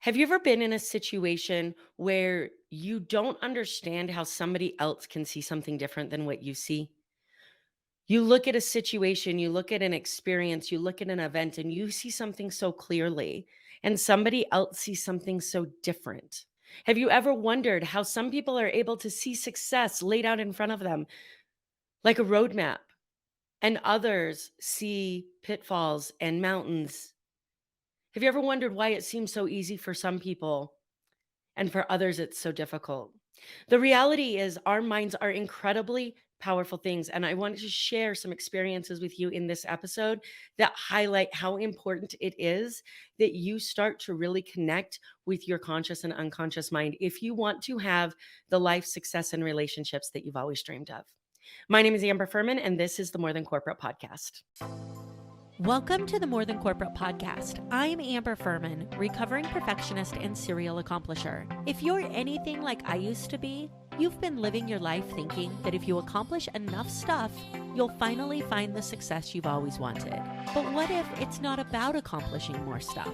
Have you ever been in a situation where you don't understand how somebody else can see something different than what you see? You look at a situation, you look at an experience, you look at an event, and you see something so clearly, and somebody else sees something so different. Have you ever wondered how some people are able to see success laid out in front of them like a roadmap, and others see pitfalls and mountains? Have you ever wondered why it seems so easy for some people and for others it's so difficult? The reality is our minds are incredibly powerful things, and I wanted to share some experiences with you in this episode that highlight how important it is that you start to really connect with your conscious and unconscious mind if you want to have the life, success, and relationships that you've always dreamed of. My name is Amber Fuhrman, and this is the More Than Corporate podcast. Welcome to the More Than Corporate podcast. I'm Amber Fuhrman, recovering perfectionist and serial accomplisher. If you're anything like I used to be, you've been living your life thinking that if you accomplish enough stuff, you'll finally find the success you've always wanted. But what if it's not about accomplishing more stuff?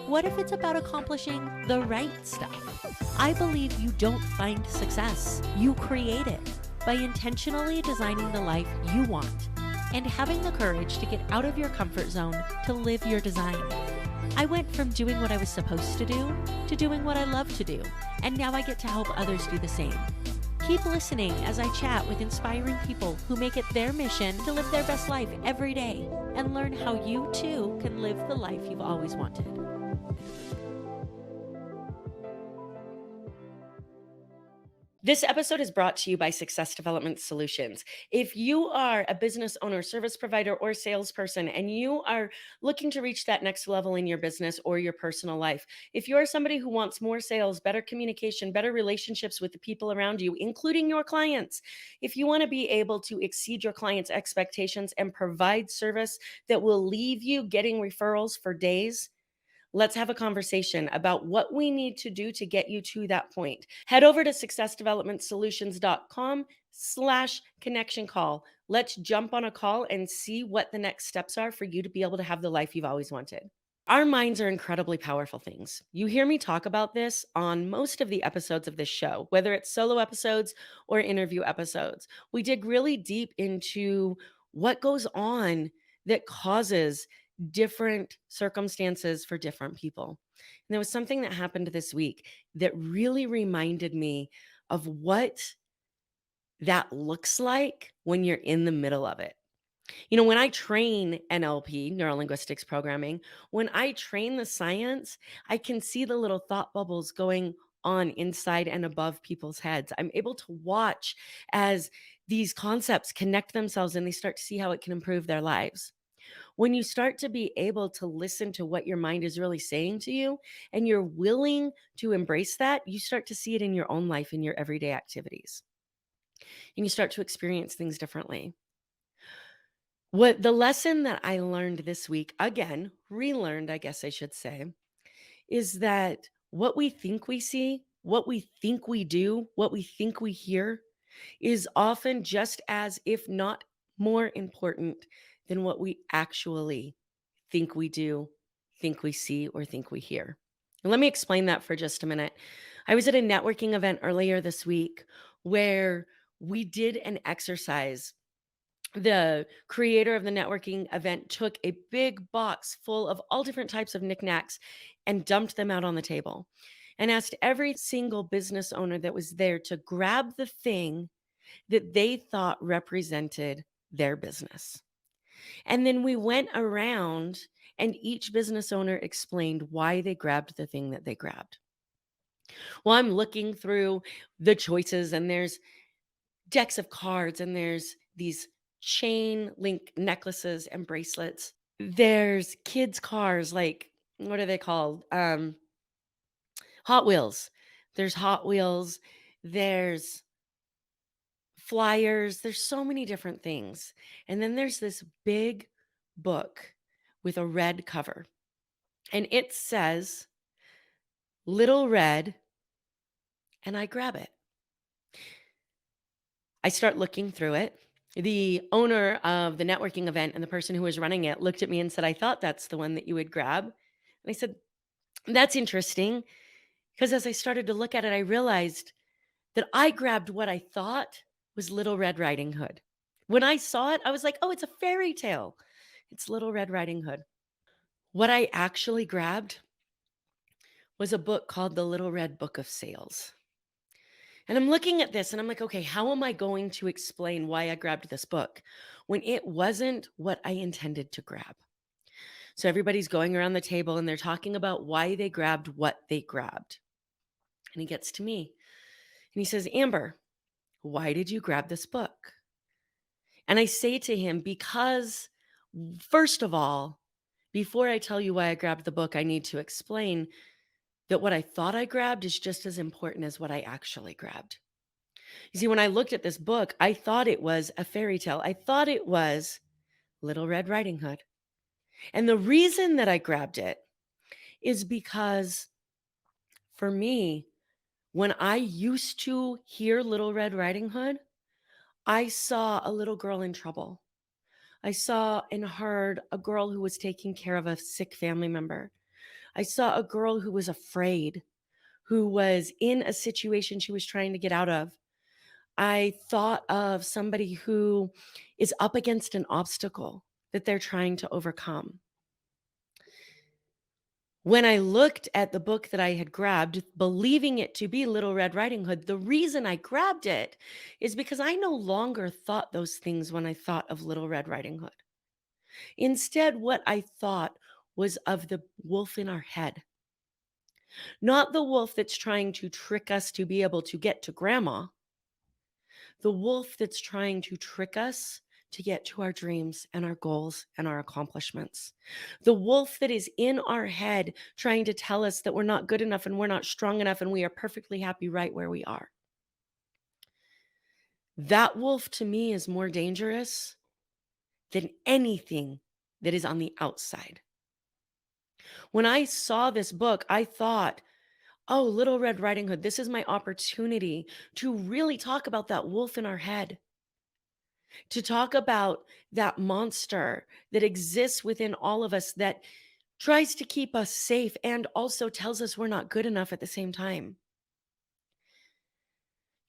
What if it's about accomplishing the right stuff? I believe you don't find success, you create it by intentionally designing the life you want and having the courage to get out of your comfort zone to live your design. I went from doing what I was supposed to do to doing what I love to do, and now I get to help others do the same. Keep listening as I chat with inspiring people who make it their mission to live their best life every day and learn how you too can live the life you've always wanted. This episode is brought to you by Success Development Solutions. If you are a business owner, service provider, or salesperson, and you are looking to reach that next level in your business or your personal life, if you're somebody who wants more sales, better communication, better relationships with the people around you, including your clients, if you want to be able to exceed your clients' expectations and provide service that will leave you getting referrals for days, let's have a conversation about what we need to do to get you to that point. Head over to successdevelopmentsolutions.com/connection call. Let's jump on a call and see what the next steps are for you to be able to have the life you've always wanted. Our minds are incredibly powerful things. You hear me talk about this on most of the episodes of this show, whether it's solo episodes or interview episodes. We dig really deep into what goes on that causes different circumstances for different people. And there was something that happened this week that really reminded me of what that looks like when you're in the middle of it. You know, when I train NLP, neuro linguistics programming, when I train the science, I can see the little thought bubbles going on inside and above people's heads. I'm able to watch as these concepts connect themselves and they start to see how it can improve their lives. When you start to be able to listen to what your mind is really saying to you and you're willing to embrace that, you start to see it in your own life, in your everyday activities, and you start to experience things differently. What the lesson that I learned this week, again, relearned, I guess I should say, is that what we think we see, what we think we do, what we think we hear is often just as, if not more important than what we actually think we do, think we see, or think we hear. And let me explain that for just a minute. I was at a networking event earlier this week where we did an exercise. The creator of the networking event took a big box full of all different types of knickknacks and dumped them out on the table and asked every single business owner that was there to grab the thing that they thought represented their business. And then we went around and each business owner explained why they grabbed the thing that they grabbed. Well, I'm looking through the choices and there's decks of cards and there's these chain link necklaces and bracelets. There's kids' cars, like what are they called? Hot Wheels. There's Hot Wheels. There's flyers. There's so many different things. And then there's this big book with a red cover. And it says Little Red, and I grab it. I start looking through it. The owner of the networking event and the person who was running it looked at me and said, "I thought that's the one that you would grab." And I said, That's interesting because as I started to look at it, I realized that I grabbed what I thought was Little Red Riding Hood. When I saw it, I was like, oh, it's a fairy tale. It's Little Red Riding Hood. What I actually grabbed was a book called The Little Red Book of Sales. And I'm looking at this and I'm like, okay, how am I going to explain why I grabbed this book when it wasn't what I intended to grab? So everybody's going around the table and they're talking about why they grabbed what they grabbed. And he gets to me and he says, Amber, why did you grab this book? And I say to him, because first of all, before I tell you why I grabbed the book, I need to explain that what I thought I grabbed is just as important as what I actually grabbed. You see, when I looked at this book, I thought it was a fairy tale. I thought it was Little Red Riding Hood. And the reason that I grabbed it is because for me, when I used to hear Little Red Riding Hood, I saw a little girl in trouble. I saw and heard a girl who was taking care of a sick family member. I saw a girl who was afraid, who was in a situation she was trying to get out of. I thought of somebody who is up against an obstacle that they're trying to overcome. When I looked at the book that I had grabbed, believing it to be Little Red Riding Hood, the reason I grabbed it is because I no longer thought those things when I thought of Little Red Riding Hood. Instead, what I thought was of the wolf in our head, not the wolf that's trying to trick us to be able to get to grandma, the wolf that's trying to trick us to get to our dreams and our goals and our accomplishments. The wolf that is in our head trying to tell us that we're not good enough and we're not strong enough and we are perfectly happy right where we are. That wolf to me is more dangerous than anything that is on the outside. When I saw this book, I thought, oh, Little Red Riding Hood, this is my opportunity to really talk about that wolf in our head, to talk about that monster that exists within all of us that tries to keep us safe and also tells us we're not good enough at the same time.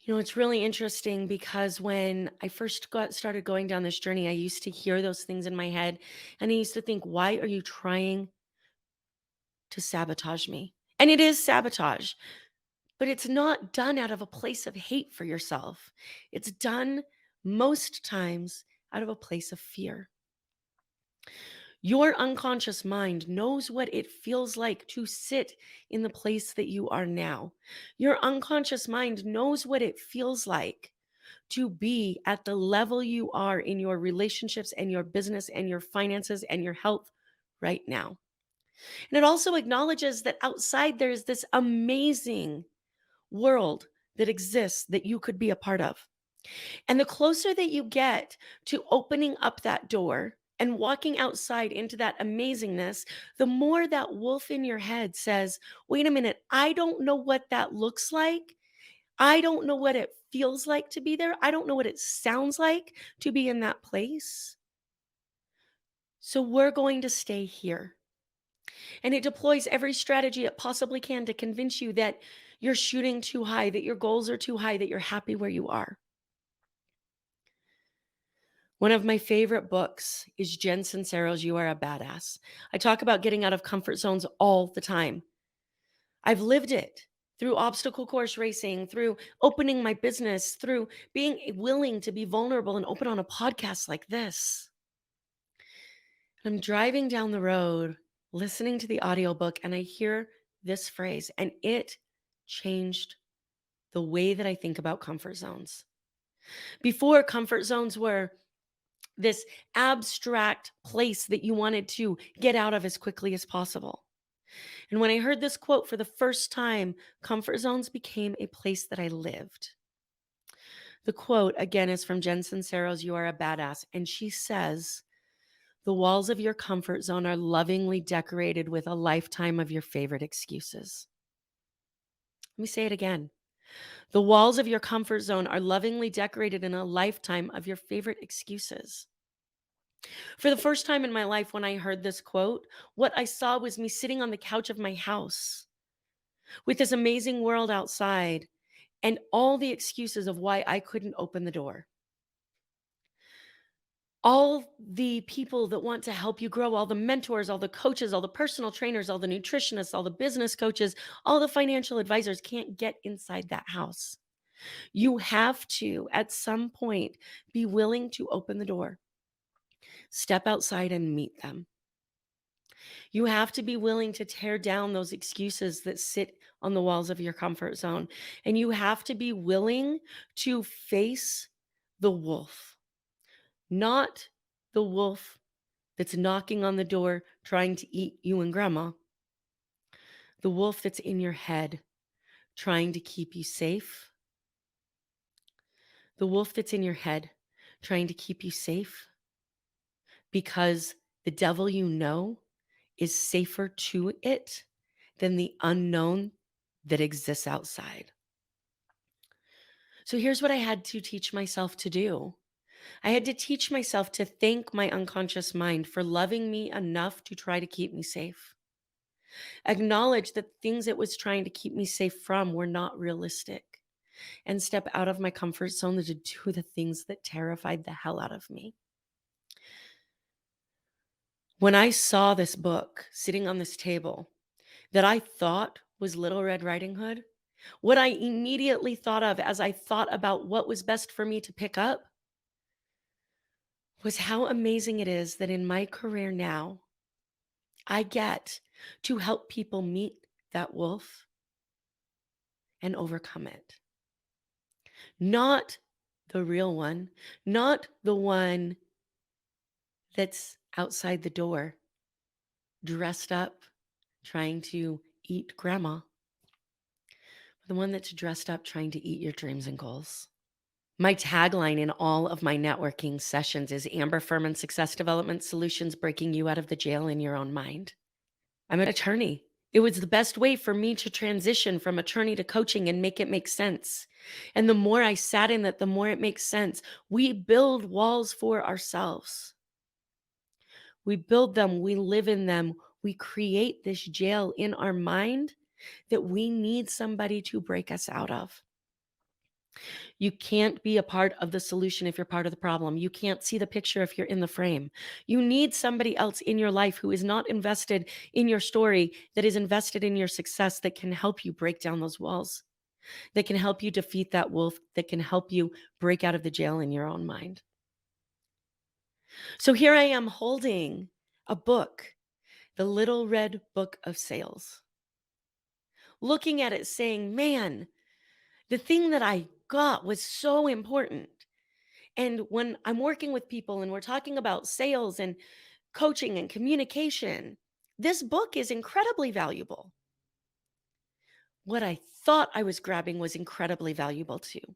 You know, it's really interesting because when I first started going down this journey, I used to hear those things in my head and I used to think, why are you trying to sabotage me? And it is sabotage, but it's not done out of a place of hate for yourself. It's done most times out of a place of fear. Your unconscious mind knows what it feels like to sit in the place that you are now. Your unconscious mind knows what it feels like to be at the level you are in your relationships and your business and your finances and your health right now. And it also acknowledges that outside there is this amazing world that exists that you could be a part of. And the closer that you get to opening up that door and walking outside into that amazingness, the more that wolf in your head says, wait a minute, I don't know what that looks like. I don't know what it feels like to be there. I don't know what it sounds like to be in that place. So we're going to stay here. And it deploys every strategy it possibly can to convince you that you're shooting too high, that your goals are too high, that you're happy where you are. One of my favorite books is Jen Sincero's You Are a Badass. I talk about getting out of comfort zones all the time. I've lived it through obstacle course racing, through opening my business, through being willing to be vulnerable and open on a podcast like this. I'm driving down the road, listening to the audiobook, and I hear this phrase, and it changed the way that I think about comfort zones. Before, comfort zones were this abstract place that you wanted to get out of as quickly as possible. And when I heard this quote for the first time, comfort zones became a place that I lived. The quote, again, is from Jen Sincero's You Are a Badass. And she says, the walls of your comfort zone are lovingly decorated with a lifetime of your favorite excuses. Let me say it again. The walls of your comfort zone are lovingly decorated in a lifetime of your favorite excuses. For the first time in my life, when I heard this quote, what I saw was me sitting on the couch of my house with this amazing world outside and all the excuses of why I couldn't open the door. All the people that want to help you grow, all the mentors, all the coaches, all the personal trainers, all the nutritionists, all the business coaches, all the financial advisors can't get inside that house. You have to, at some point, be willing to open the door, step outside and meet them. You have to be willing to tear down those excuses that sit on the walls of your comfort zone. And you have to be willing to face the wolf, not the wolf that's knocking on the door trying to eat you and grandma, the wolf that's in your head trying to keep you safe, the wolf that's in your head trying to keep you safe because the devil you know is safer to it than the unknown that exists outside. So here's what I had to teach myself to do. I had to teach myself to thank my unconscious mind for loving me enough to try to keep me safe. Acknowledge that things it was trying to keep me safe from were not realistic, and step out of my comfort zone to do the things that terrified the hell out of me. When I saw this book sitting on this table that I thought was Little Red Riding Hood, what I immediately thought of as I thought about what was best for me to pick up was how amazing it is that in my career now, I get to help people meet that wolf and overcome it. Not the real one, not the one that's outside the door, dressed up, trying to eat grandma, but the one that's dressed up, trying to eat your dreams and goals. My tagline in all of my networking sessions is Amber Furman Success Development Solutions, breaking you out of the jail in your own mind. I'm an attorney. It was the best way for me to transition from attorney to coaching and make it make sense. And the more I sat in that, the more it makes sense. We build walls for ourselves. We build them, we live in them, we create this jail in our mind that we need somebody to break us out of. You can't be a part of the solution if you're part of the problem. You can't see the picture if you're in the frame. You need somebody else in your life who is not invested in your story, that is invested in your success, that can help you break down those walls, that can help you defeat that wolf, that can help you break out of the jail in your own mind. So here I am holding a book, the Little Red Book of Sales, looking at it saying, man, the thing that I got was so important. And when I'm working with people and we're talking about sales and coaching and communication, this book is incredibly valuable. What I thought I was grabbing was incredibly valuable too.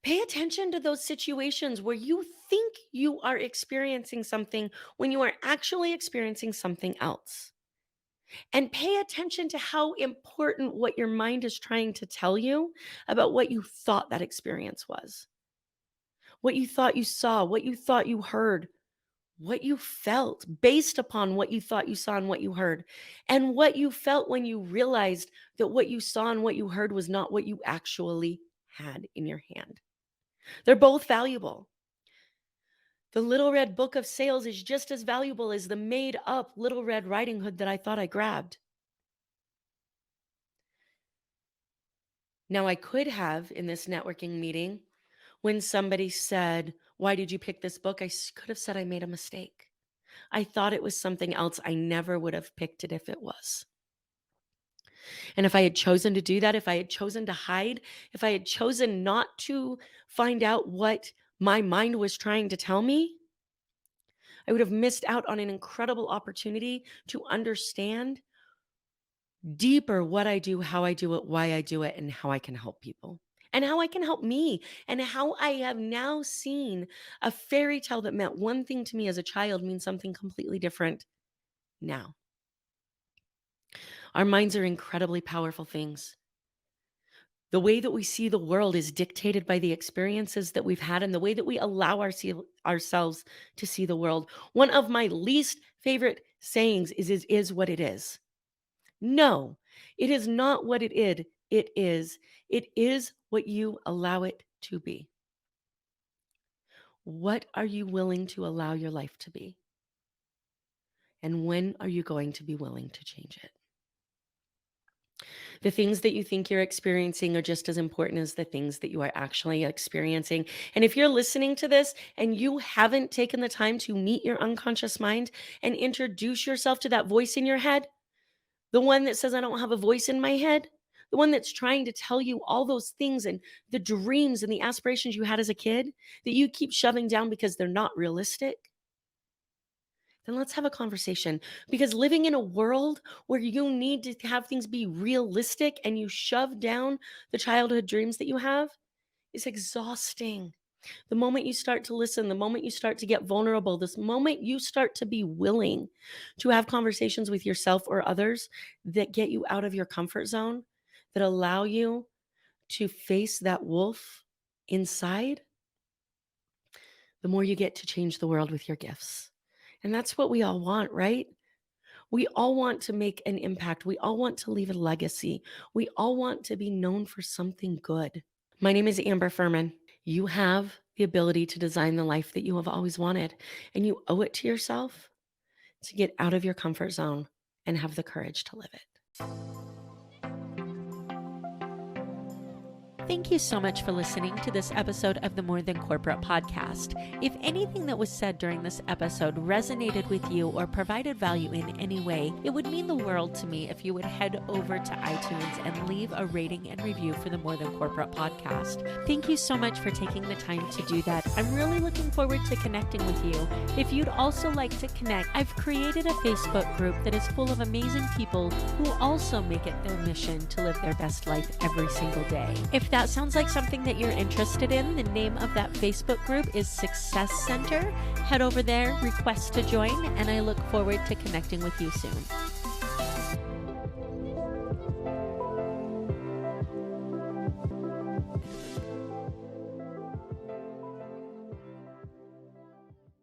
Pay attention to those situations where you think you are experiencing something when you are actually experiencing something else. And pay attention to how important what your mind is trying to tell you about what you thought that experience was, what you thought you saw, what you thought you heard, what you felt based upon what you thought you saw and what you heard, and what you felt when you realized that what you saw and what you heard was not what you actually had in your hand. They're both valuable. The Little Red Book of Sales is just as valuable as the made up Little Red Riding Hood that I thought I grabbed. Now, I could have in this networking meeting, when somebody said, "Why did you pick this book?" Could have said I made a mistake. I thought it was something else. I never would have picked it if it was. And if I had chosen to do that, if I had chosen to hide, if I had chosen not to find out what my mind was trying to tell me, I would have missed out on an incredible opportunity to understand deeper what I do, how I do it, why I do it, and how I can help people. And how I can help me, and how I have now seen a fairy tale that meant one thing to me as a child means something completely different now. Our minds are incredibly powerful things. The way that we see the world is dictated by the experiences that we've had and the way that we allow ourselves to see the world. One of my least favorite sayings is what it is. No, it is not what it is. It is what you allow it to be. What are you willing to allow your life to be? And when are you going to be willing to change it? The things that you think you're experiencing are just as important as the things that you are actually experiencing. And if you're listening to this and you haven't taken the time to meet your unconscious mind and introduce yourself to that voice in your head, the one that says, I don't have a voice in my head, the one that's trying to tell you all those things and the dreams and the aspirations you had as a kid that you keep shoving down because they're not realistic, then let's have a conversation. Because living in a world where you need to have things be realistic and you shove down the childhood dreams that you have is exhausting. The moment you start to listen, the moment you start to get vulnerable, this moment you start to be willing to have conversations with yourself or others that get you out of your comfort zone, that allow you to face that wolf inside, the more you get to change the world with your gifts. And that's what we all want, right? We all want to make an impact. We all want to leave a legacy. We all want to be known for something good. My name is Amber Fuhriman. You have the ability to design the life that you have always wanted, and you owe it to yourself to get out of your comfort zone and have the courage to live it. Thank you so much for listening to this episode of the More Than Corporate podcast. If anything that was said during this episode resonated with you or provided value in any way, it would mean the world to me if you would head over to iTunes and leave a rating and review for the More Than Corporate podcast. Thank you so much for taking the time to do that. I'm really looking forward to connecting with you. If you'd also like to connect, I've created a Facebook group that is full of amazing people who also make it their mission to live their best life every single day. If that sounds like something that you're interested in, the name of that Facebook group is Success Center. Head over there, request to join, and I look forward to connecting with you soon.